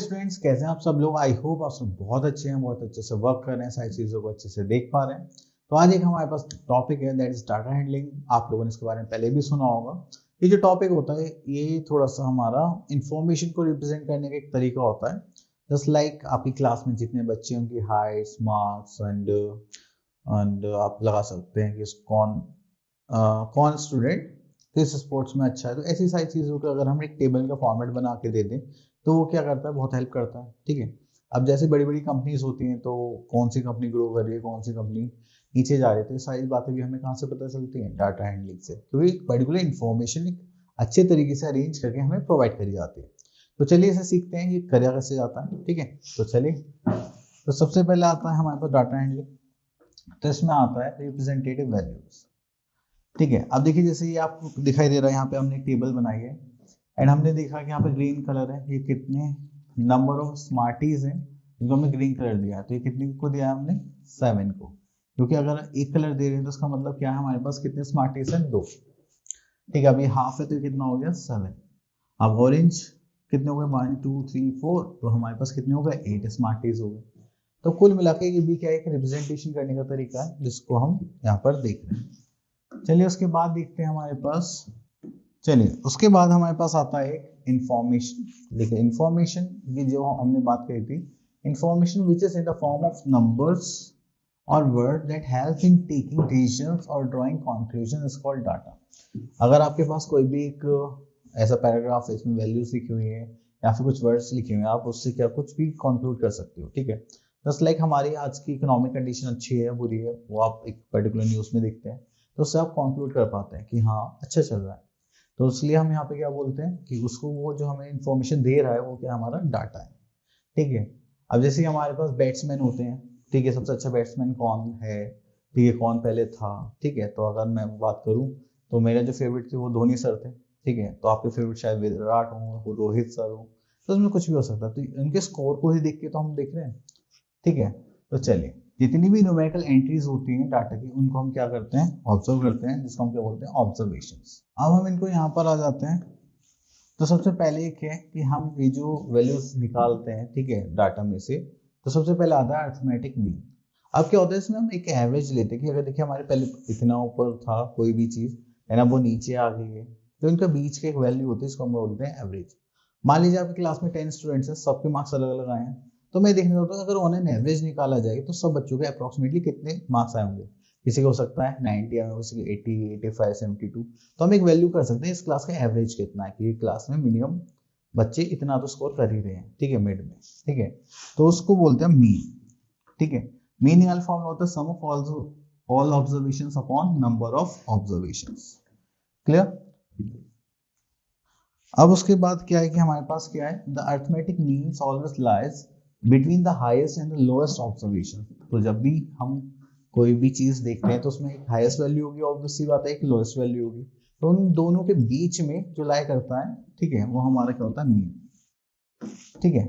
Students, कैसे हैं आप सब लोग? आई होप आप सब बहुत अच्छे हैं, बहुत अच्छे से वर्क कर रहे हैं, सारी चीज़ों को अच्छे से देख पा रहे हैं। तो आज एक हमारे पास टॉपिक है, दैट इज डाटा हैंडलिंग। आप लोगों ने इसके बारे में पहले भी सुना होगा। ये जो टॉपिक होता है ये थोड़ा सा हमारा इंफॉर्मेशन को रिप्रेजेंट करने का एक तरीका होता है। जस्ट लाइक आपकी क्लास में जितने बच्चे हैं उनकी हाइट्स, मार्क्स एंड आप लगा सकते हैं कि कौन स्टूडेंट किस स्पोर्ट्स में अच्छा है। तो ऐसी सारी चीज़ों को अगर हम एक टेबल का फॉर्मेट बना के दे दें तो वो क्या करता है, बहुत हेल्प करता है। ठीक है, अब जैसे बड़ी बड़ी कंपनीज होती हैं तो कौन सी कंपनी ग्रो कर रही है, कौन सी कंपनी नीचे जा रही है, तो ये सारी बातें भी हमें कहाँ से पता चलती हैं? डाटा हैंडलिंग से, क्योंकि पर्टिकुलर इन्फॉर्मेशन एक अच्छे तरीके से अरेंज करके हमें प्रोवाइड करी जाती है। तो चलिए इसे सीखते हैं, ये करा कैसे जाता है। ठीक है, तो चलिए, तो सबसे पहले आता है हमारे पास डाटा हैंडलिंग। तो इसमें आता है रिप्रेजेंटेटिव वैल्यूज। ठीक है, अब देखिए जैसे ये आपको दिखाई दे रहा है, यहाँ पे हमने एक टेबल बनाई है एंड हमने देखा कि यहाँ पे ग्रीन कलर है। ये कितने नंबर ऑफ स्मार्टीज हैं जिनको हमने ग्रीन कलर दिया है, तो ये कितने को दिया है हमने? 7 को। क्योंकि अगर एक कलर दे रहे हैं तो उसका मतलब क्या है, हमारे पास कितने स्मार्टीज हैं? 2। ठीक है, अब ये हाफ है तो ये कितना हो गया? 7। अब ऑरेंज कितने हो गए? 1 2 3 4, तो हमारे पास कितने हो गए? 8 स्मार्टीज हो गए। तो कुल मिला के ये भी क्या है, एक रिप्रेजेंटेशन करने का तरीका है जिसको हम यहाँ पर देख रहे हैं। चलिए उसके बाद देखते हैं हमारे पास, चलिए उसके बाद हमारे पास आता है इंफॉर्मेशन। देखिए इंफॉर्मेशन की जो हमने बात करी थी, information which is in the form of numbers और word that help in taking decisions और drawing conclusion is called data. अगर आपके पास कोई भी एक ऐसा पैराग्राफ है, इसमें वैल्यूज लिखी हुई है या फिर कुछ वर्ड्स लिखे हुए हैं, आप उससे क्या कुछ भी कंक्लूड कर सकते हो। ठीक है, जस्ट लाइक हमारी आज की इकोनॉमिक कंडीशन अच्छी है बुरी है, वो आप एक पर्टिकुलर न्यूज़ में देखते हैं तो उससे आप कंक्लूड कर पाते हैं कि हाँ अच्छा चल रहा है। तो इसलिए हम यहाँ पे क्या बोलते हैं कि उसको, वो जो हमें इंफॉर्मेशन दे रहा है वो क्या हमारा डाटा है। ठीक है, अब जैसे हमारे पास बैट्समैन होते हैं, ठीक है, सबसे अच्छा बैट्समैन कौन है, ठीक है, कौन पहले था। ठीक है, तो अगर मैं बात करूँ तो मेरा जो फेवरेट थे वो धोनी सर थे। ठीक है, तो आपके फेवरेट शायद विराट हो, रोहित सर हो, तो उसमें कुछ भी हो सकता है। तो उनके स्कोर को ही देख के तो हम देख रहे हैं। ठीक है, तो चलिए, जितनी भी न्यूमेरिकल एंट्रीज होती हैं डाटा की, उनको हम क्या करते हैं? ऑब्जर्व करते हैं, जिसको हम क्या बोलते हैं? ऑब्जर्वेशंस। अब हम इनको यहाँ पर आ जाते हैं। तो सबसे पहले एक है कि हम ये जो वैल्यूज निकालते हैं, ठीक है, डाटा में से, तो सबसे पहले आता है अरिथमेटिक मीन। अब क्या होता है, इसमें हम एक एवरेज लेते हैं कि अगर देखिए हमारे पहले इतना ऊपर था कोई भी चीज है ना, वो नीचे आ गई है, तो इनका बीच का एक वैल्यू होती है, इसको हम बोलते हैं एवरेज। मान लीजिए आपकी क्लास में 10 स्टूडेंट्स हैं, सबके मार्क्स अलग अलग आए हैं, तो मैं देखने होता हूँ अगर ऑन एन एवरेज निकाला जाए तो सब बच्चों के अप्रोक्सीमेटली कितने मार्क्स आए होंगे। किसी को हो सकता है 90 आए, किसी को 80, 85, 72। तो हम एक वैल्यू कर सकते हैं इस क्लास का एवरेज कितना है, कि क्लास में मिनिमम बच्चे इतना तो स्कोर कर ही रहे हैं। ठीक है, मिड में। ठीक है, तो उसको बोलते हैं मीन। ठीक है, मीन निकाल फॉर्मूला होता है sum of all observations upon number of observations. Clear? अब उसके बाद क्या है कि हमारे पास क्या है, the arithmetic means always lies between the highest and the lowest observation. तो जब भी हम कोई भी चीज देखते हैं तो उसमें एक हाईएस्ट वैल्यू होगी, ऑब्वियस सी बात है, एक लोएस्ट वैल्यू होगी, तो उन दोनों के बीच में जो लाई करता है, ठीक है, वो हमारा क्या होता है? मीन। ठीक है,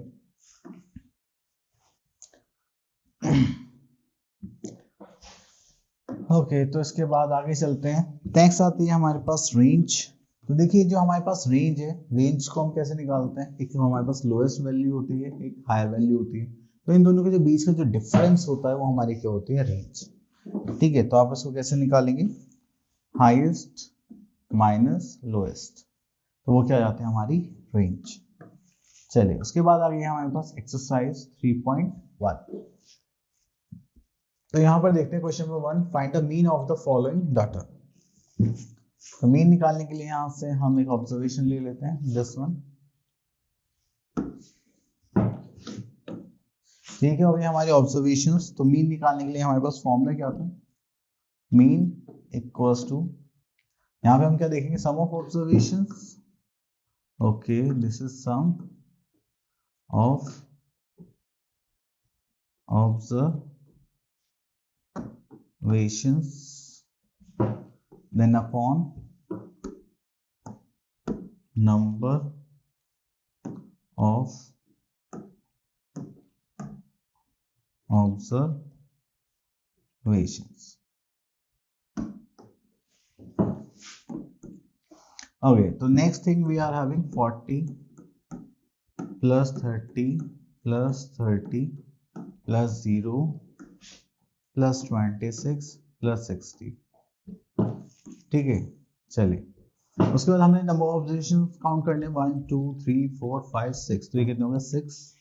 ओके, तो इसके बाद आगे चलते हैं। नेक्स्ट आती है हमारे पास रेंज। तो देखिए जो हमारे पास रेंज है, रेंज को हम कैसे निकालते हैं? एक हमारे पास लोएस्ट वैल्यू होती है, एक हायर वैल्यू होती है, तो इन दोनों के जो बीच का जो डिफरेंस होता है वो हमारी क्या होती है? रेंज। ठीक है, तो आप इसको कैसे निकालेंगे? हाईएस्ट माइनस लोएस्ट, तो वो क्या जाते हैं? हमारी रेंज। चलिए उसके बाद आ गई हमारे पास एक्सरसाइज 3.1। तो यहाँ पर देखते हैं question number 1, find the mean of the following data. तो मीन निकालने के लिए यहाँ से हम एक ऑब्जर्वेशन ले लेते हैं, दिस वन। ठीक है, हो गई हमारी ऑब्जर्वेशंस। तो मीन निकालने के लिए हमारे पास फॉर्मूला क्या था? मीन इक्वल्स टू, यहाँ पे हम क्या देखेंगे? Sum of observations. Okay, this is sum of observations then upon number of observations. Okay, so next thing we are having 40 plus 30 plus 30 plus 0 plus 26 plus 60। ठीक है, चलिए उसके बाद हमने नंबर ऑफ ऑब्जर्वेशन काउंट करने 1 2 3 4 5 6, तो ये कितने हो गए 6।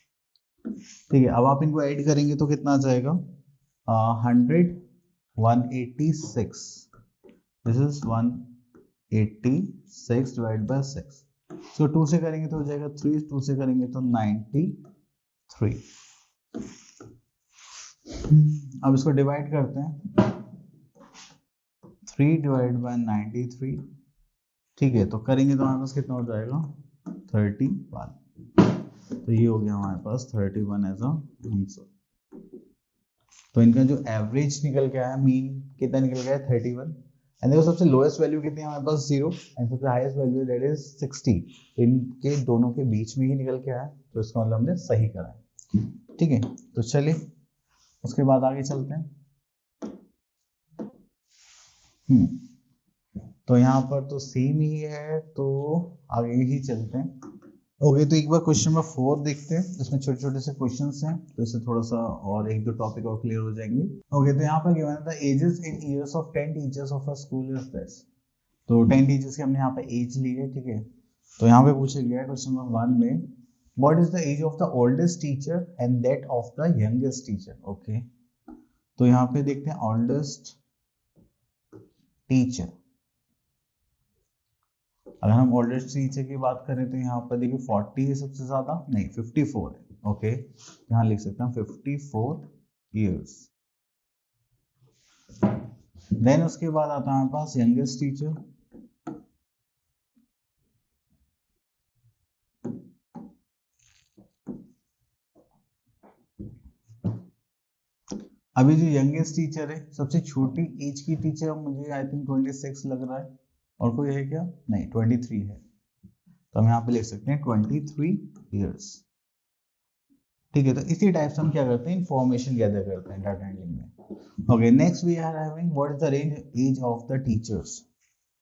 ठीक है, अब आप इनको ऐड करेंगे तो कितना आ जाएगा 100 186। This is 186 divide by 6। सो 2 से करेंगे तो हो जाएगा 3, 2 से करेंगे तो 93। अब इसको डिवाइड करते हैं 3 डिवाइड बाय 93। ठीक है, तो करेंगे तो हमारे पास कितना हो जाएगा 31। तो ये हो गया हमारे पास 31 एज आंसर। तो इनका जो एवरेज निकल के आया, मीन कितना निकल गया 31। एंड देखो सबसे लोएस्ट वैल्यू कितनी है हमारे पास 0, एंड सबसे हाईएस्ट वैल्यू दैट इज 60। तो इनके दोनों के बीच में ही निकल के आया, तो इसका मतलब हमने सही करा है। ठीक है, तो चलिए उसके बाद आगे चलते हैं। तो यहाँ पर तो सेम ही है, तो आगे ही चलते हैं। ओके, तो एक बार क्वेश्चन नंबर 4 देखते हैं। इसमें छोटे छोटे से क्वेश्चंस हैं, तो इससे थोड़ा सा और एक दो टॉपिक और क्लियर हो जाएंगे। ओके, तो यहाँ पर गिवन है the ages in years of 10 teachers of a school is this. तो 10 टीचर्स की हमने यहाँ पे एज ली है। ठीक है, तो यहाँ पे पूछा गया है क्वेश्चन नंबर 1 में what is the age of the oldest teacher and that of the youngest teacher. Okay, तो यहाँ पे देखते हैं ओल्डेस्ट टीचर। अगर हम ओल्डेस्ट टीचर की बात करें तो यहाँ पर देखिए 40 है सबसे ज्यादा, नहीं 54 है। ओके, यहाँ लिख सकते हैं 54 इयर्स। देन उसके बाद आता है हमारे पास यंगेस्ट टीचर। अभी जो यंगेस्ट टीचर है, सबसे छोटी एज की टीचर मुझे आई थिंक 26 लग रहा है, और कोई है क्या, नहीं 23 है। तो हम यहाँ पे लिख सकते हैं 23 इयर्स। ठीक है, तो इसी टाइप से हम क्या करते हैं, इंफॉर्मेशन गैदर करते हैं डाटा हैंडलिंग में। Okay, next we are having what is the range age of the teachers.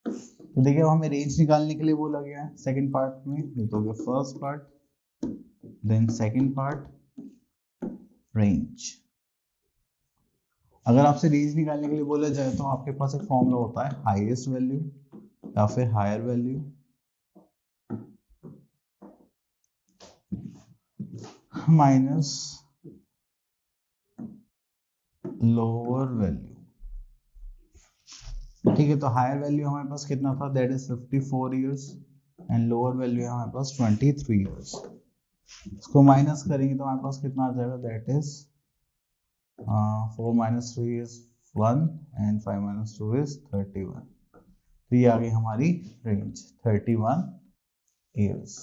तो देखिए हमें रेंज निकालने के लिए बोला गया है सेकंड पार्ट में। ये तो हो गया first part, then second part range. अगर आपसे रेंज निकालने के लिए बोला जाए तो आपके पास एक फॉर्मूला होता है हाईएस्ट वैल्यू या फिर higher value minus lower value. ठीक है, तो हायर वैल्यू हमारे पास कितना था, that is 54 years, and lower value है हमारे पास 23 इयर्स। इसको माइनस करेंगे तो हमारे पास कितना आ जाएगा, that is 4 minus 3 is 1 and 5 minus 2 is 31। तो ये आ गई हमारी रेंज 31 इयर्स।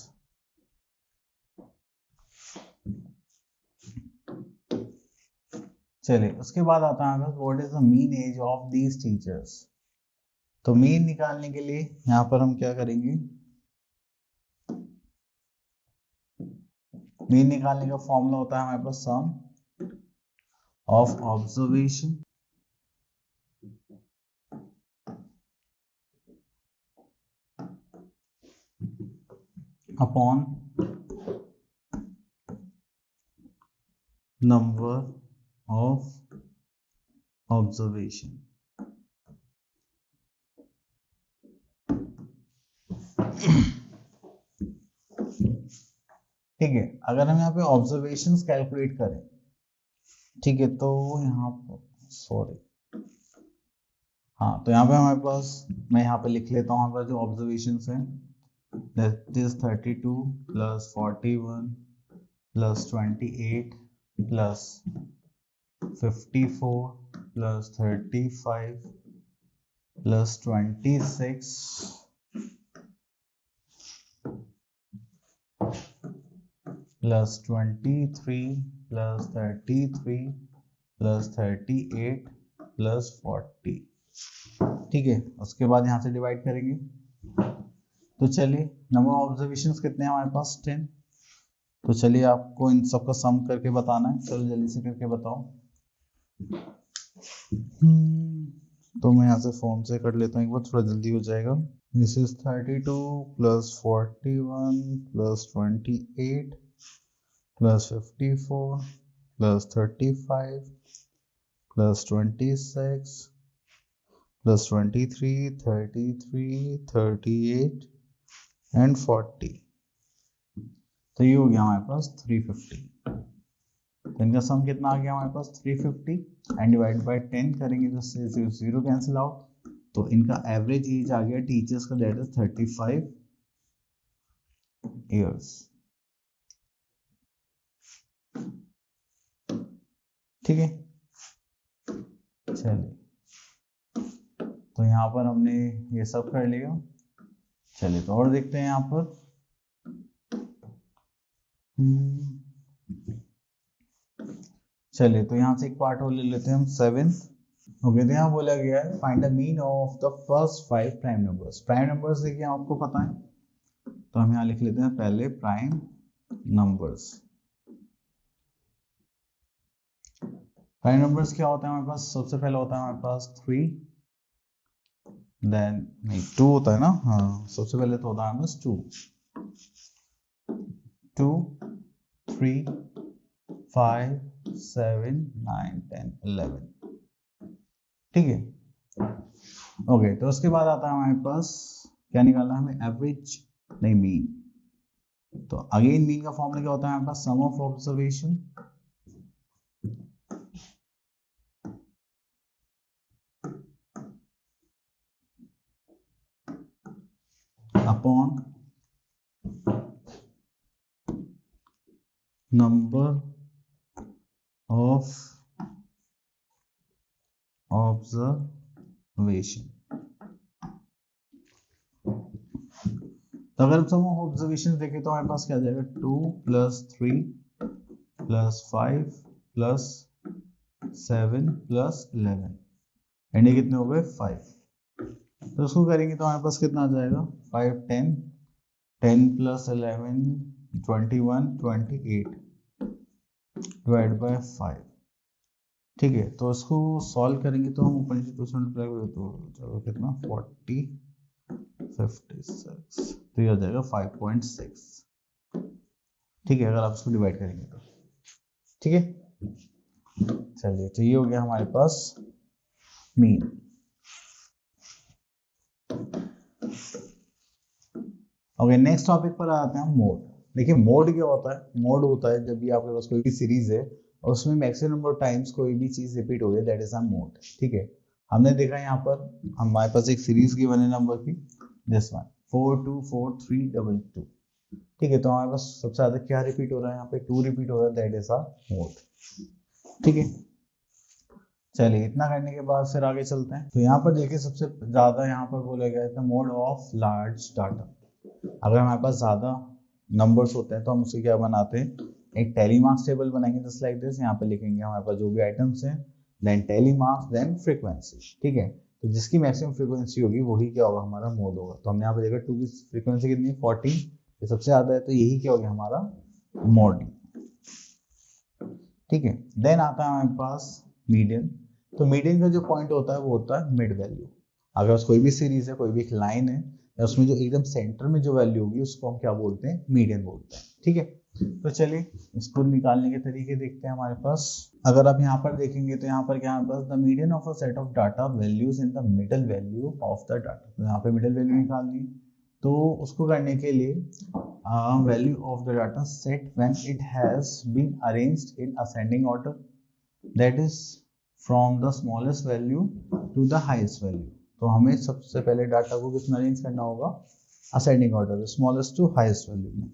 चलिए उसके बाद आता है what is the mean age of these teachers. तो मीन निकालने के लिए यहाँ पर हम क्या करेंगे, मीन निकालने का फॉर्मूला होता है हमारे पास सम of observation upon number of observation। ठीक है, अगर हम यहाँ पे ऑब्जर्वेशंस कैलकुलेट करें, ठीक है, तो यहाँ पर सॉरी, हाँ, तो यहाँ पे हमारे पास, मैं यहाँ पे लिख लेता हूँ हमारे जो ऑब्जर्वेशंस हैं, that is 32 plus 41 plus 28 plus 54 plus 35 plus 26 plus 23 plus 33 plus 38 plus 40। ठीक है, उसके बाद यहाँ से डिवाइड करेंगे। तो चलिए नंबर ऑफ ऑब्जर्वेशंस कितने हैं हमारे पास 10। तो चलिए आपको इन सब का सम करके बताना है, चलो जल्दी से करके बताओ। तो मैं यहाँ से फॉर्म से कर लेता हूँ एक बार, थोड़ा जल्दी हो जाएगा। This is 32 plus 41 plus 28 plus 54 plus 35 plus 26 plus 23 33 38 and 40। तो ये हो गया हमारे पास 350। तो इनका सम कितना आ गया हमारे पास 350 एंड डिवाइड बाय 10 करेंगे तो 0 कैंसिल आउट। तो इनका एवरेज एज आ गया टीचर्स का, दैट इज 35 इयर्स। ठीक है, चलिए तो यहाँ पर हमने ये सब कर लिया। चलिए तो और देखते हैं यहाँ पर। चलिए तो यहाँ से एक पार्ट और ले लेते हैं हम, 7th। ओके, तो यहाँ बोला गया है find the mean of the first 5 prime numbers. Prime numbers देखिए आपको पता है, तो हम यहाँ लिख लेते हैं पहले प्राइम नंबर्स। प्राइम नंबर्स क्या होता है हमारे पास? सबसे पहले होता है हमारे पास 3, देन नहीं 2 होता है ना, हाँ सबसे पहले तो होता है हमारे पास 2, 3, 5, 7, 9, 10, 11। ठीक है, ओके। तो उसके बाद आता है हमारे पास क्या निकालना है हमें? एवरेज, नहीं मीन। तो अगेन मीन का फॉर्मूला क्या होता है हमारे पास? Sum of observation upon number of observation. तो अगर हम सम ऑफ ऑब्जर्वेशन देखें तो हमारे पास क्या आ जाएगा? 2 + 3 + 5 + 7 + 11 एंड ये कितने हो गए? 5। तो उसको करेंगे तो हमारे पास कितना आ जाएगा? 5 10 10 + 11 21 28 डिवाइड बाय 5। ठीक है, तो इसको सॉल्व करेंगे तो हम ऊपर नीचे 2 से मल्टीप्लाई करें तो चलो कितना 40 56, तो ये हो जाएगा 5.6। ठीक है, अगर आप इसको डिवाइड करेंगे तो। ठीक है, चलिए तो ये हो गया हमारे पास मीन। ओके, नेक्स्ट टॉपिक पर आते हैं हम, मोड। देखिए मोड क्या होता है? मोड होता है जब भी आपके पास कोई भी सीरीज है और उसमें मैक्सिमम नंबर टाइम्स कोई भी चीज रिपीट हो गई, दैट इज अ मोड। ठीक है, हमने देखा यहाँ पर हमारे पास एक सीरीज की बने नंबर की, दिस वन 42432। ठीक है, तो हमारे पास सबसे ज्यादा क्या रिपीट हो रहा है? यहाँ पे 2 रिपीट हो रहा है, दैट इज अ मोड। ठीक है, चलिए इतना करने के बाद फिर आगे चलते हैं। तो यहाँ पर देखिए सबसे ज्यादा यहाँ पर बोला गया है मोड ऑफ लार्ज डाटा। अगर हमारे पास ज़्यादा नंबर्स होते हैं तो हम उसे क्या बनाते हैं? एक टेली मार्क्स टेबल बनाएंगे जस्ट लाइक दिस। यहाँ पे लिखेंगे हमारे पास जो भी आइटम्स हैं, then tally marks, then frequency. ठीक है, तो जिसकी मैक्सिमम फ्रीक्वेंसी होगी वही क्या होगा? हमारा मोड होगा। तो हमने यहाँ पे देखा 2 की फ्रीक्वेंसी कितनी है? 14, ये सबसे ज़्यादा है, तो यही क्या हो गया? हमारा मोड। ठीक है, देन आता है हमारे पास मीडियन। तो मीडियन का जो पॉइंट होता है वो होता है मिड वैल्यू। अगर कोई भी सीरीज है, कोई भी एक लाइन है, उसमें जो एकदम सेंटर में जो वैल्यू होगी उसको हम क्या बोलते हैं? मीडियन बोलते हैं। ठीक है, तो चलिए इसको निकालने के तरीके देखते हैं हमारे पास। अगर आप यहाँ पर देखेंगे तो यहाँ पर क्या है? The median of a set of data values in the middle value of the data. तो यहाँ पे मिडल वैल्यू निकालनी है, तो उसको करने के लिए value of the data set when it has been arranged in ascending order, that is from the smallest value to the highest value. तो हमें सबसे पहले डाटा को कितना अरेंज करना होगा? Ascending order, smallest to highest value में।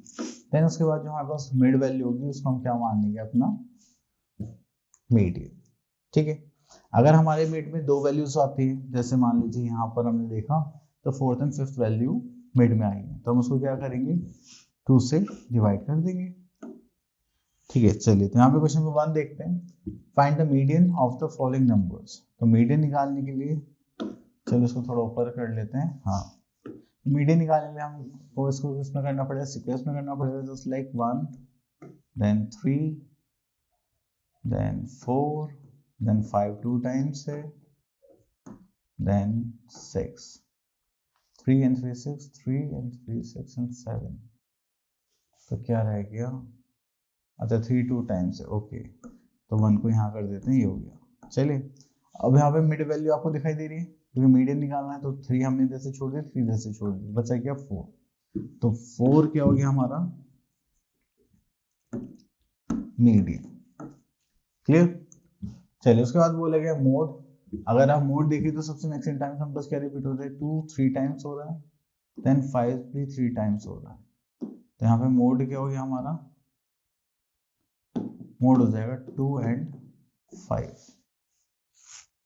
Then उसके बाद जो हमारे पास मिड वैल्यू होगी उसको हम क्या मान लेंगे? अपना मीडियन। ठीक है, अगर हमारे मिड में 2 वैल्यूज आती है, जैसे मान लीजिए यहाँ पर हमने देखा तो 4th and 5th value mid में आई है, तो हम उसको क्या करेंगे? 2 से डिवाइड कर देंगे। ठीक है, चलिए तो यहाँ पे क्वेश्चन नंबर 1 देखते हैं। Find the median of the following numbers. तो मीडियन निकालने के लिए चलो इसको थोड़ा ऊपर कर लेते हैं। हाँ, मीडियन निकालने के लिए हमको इसको किसमें करना पड़ेगा? सीक्वेंस में करना पड़ेगा, just like 1 then 3 then 4 then 5 2 times है, देन 6 3 and 3 6 3 and 3 6 and 7। तो क्या रह गया? अच्छा 3 2 टाइम्स है, ओके, तो 1 को यहाँ कर देते हैं, ये हो गया। चलिए अब यहाँ पे मिड वैल्यू आपको दिखाई दे रही है, क्योंकि मीडियन निकालना है, तो 3 हमने इधर से छोड़ दिया, 3 इधर से छोड़ दिया, बचा क्या 4। तो 4 क्या हो गया हमारा मीडियन। क्लियर। चलिए उसके बाद बोला गया मोड। अगर आप मोड देखिए तो सबसे मैक्सिमम टाइम्स हम बस क्या रिपीट होता है, 2 3 टाइम्स हो रहा है, देन 5 भी 3 टाइम्स हो रहा है। तो यहाँ पे मोड क्या हो गया हमारा, मोड हो जाएगा 2 एंड 5।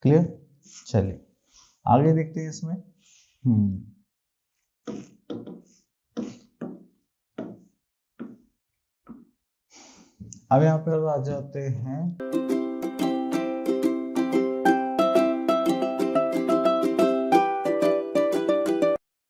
क्लियर। चलिए आगे देखते हैं इसमें। अब यहाँ पर आ जाते हैं